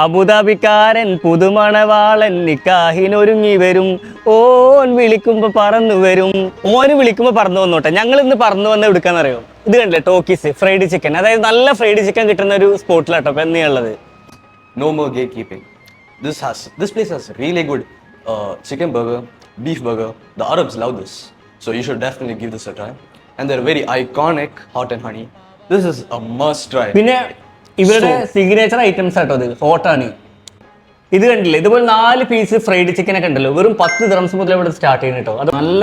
അബുദാബിക്കാരൻ പുതുമണവാളൻ നിക്കാഹിനൊരുങ്ങി വരും. ഓൻ വിളിക്കുമ്പോ പറന്നു വരും. ഓന് വിളിക്കുമ്പോ പറന്നു വന്നോട്ടെ. ഞങ്ങൾ ഇന്ന് പറന്നു വന്ന് എടുക്കാന്നറിയോ? ഇത് കണ്ടില്ലേ, ടോക്കീസ് ഫ്രൈഡ് ചിക്കൻ. അതായത് നല്ല ഫ്രൈഡ് ചിക്കൻ കിട്ടുന്ന ഒരു സ്പോട്ടിലാട്ടോ പെന്നിയുള്ളത്. No more gatekeeping. This place has really good chicken burger, beef burger. The Arabs love this, so you should definitely give this a try. And they're very iconic hot and honey. This is a must try. പിന്നെ ഇവരുടെ signature items ആട്ടോ ഇത്, ഹോട്ടാണ്. ഇത് കണ്ടില്ലേ, ഇതുപോലെ 4 piece fried chicken ഒക്കെ ഉണ്ടല്ലോ, വെറും 10 ദിർഹംസ് മുതൽ ഇവിടെ സ്റ്റാർട്ട് ചെയ്യുന്നത് കേട്ടോ. അത് നല്ല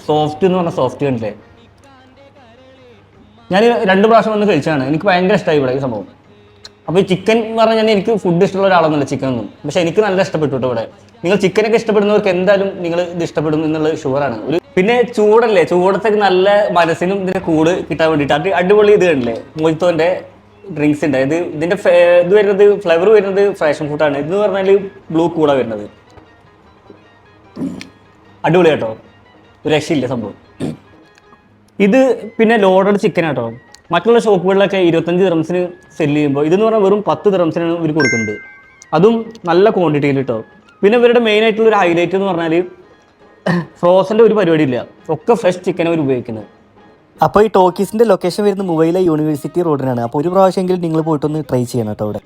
സോഫ്റ്റ് എന്ന് പറഞ്ഞ സോഫ്റ്റ് കണ്ടില്ലേ. ഞാൻ 2 പ്രാവശ്യം വന്ന് കഴിച്ചാണ്, എനിക്ക് ഭയങ്കര ഇഷ്ടമായി ഇവിടെ ഈ സംഭവം. അപ്പോൾ ഈ ചിക്കൻ എന്ന് പറഞ്ഞാൽ എനിക്ക് ഫുഡ് ഇഷ്ടമുള്ള ഒരാളൊന്നുമില്ല ചിക്കൻ ഒന്നും, പക്ഷെ എനിക്ക് നല്ല ഇഷ്ടപ്പെട്ടു കേട്ടോ ഇവിടെ. നിങ്ങൾ ചിക്കനൊക്കെ ഇഷ്ടപ്പെടുന്നവർക്ക് എന്തായാലും നിങ്ങൾ ഇത് ഇഷ്ടപ്പെടും എന്നുള്ളത് ഷുവറാണ്. പിന്നെ ചൂടല്ലേ, ചൂടത്തേക്ക് നല്ല മനസ്സിനും ഇതിന്റെ കൂട് കിട്ടാൻ വേണ്ടിയിട്ട് അടിപൊളി ഇത് കണ്ടില്ലേ, മൊയ്ത്തോന്റെ ഡ്രിങ്ക്സ് ഉണ്ട്. ഇതിന്റെ ഇത് വരുന്നത്, ഫ്ലേവർ വരുന്നത് ഫ്രാഷൻ ഫ്രൂട്ടാണ്. ഇതെന്ന് പറഞ്ഞാൽ ബ്ലൂ കൂടെ വരുന്നത്. അടിപൊളി കേട്ടോ, ഒരു രക്ഷയില്ല സംഭവം. ഇത് പിന്നെ ലോഡഡ് ചിക്കൻ ആട്ടോ. മറ്റുള്ള ഷോപ്പുകളിലൊക്കെ 25 ദിർഹംസിന് സെല്ല് ചെയ്യുമ്പോൾ ഇതെന്ന് പറഞ്ഞാൽ വെറും 10 ദിർഹംസിനാണ് ഇവർ കൊടുക്കുന്നത്, അതും നല്ല ക്വാണ്ടിറ്റിയിൽ കേട്ടോ. പിന്നെ ഇവരുടെ മെയിൻ ആയിട്ടുള്ള ഒരു ഹൈലൈറ്റ് എന്ന് പറഞ്ഞാൽ ഫ്രോസൻ്റെ ഒരു പരിപാടി ഇല്ല, ഒക്കെ ഫ്രഷ് ചിക്കൻ അവർ ഉപയോഗിക്കുന്നത്. അപ്പോൾ ഈ ടോക്കീസിൻ്റെ ലൊക്കേഷൻ വരുന്നത് മുംബൈയിലെ യൂണിവേഴ്സിറ്റി റോഡിനാണ്. അപ്പോൾ ഒരു പ്രാവശ്യമെങ്കിലും നിങ്ങൾ പോയിട്ടൊന്ന് ട്രൈ ചെയ്യണം കേട്ടോ അവിടെ.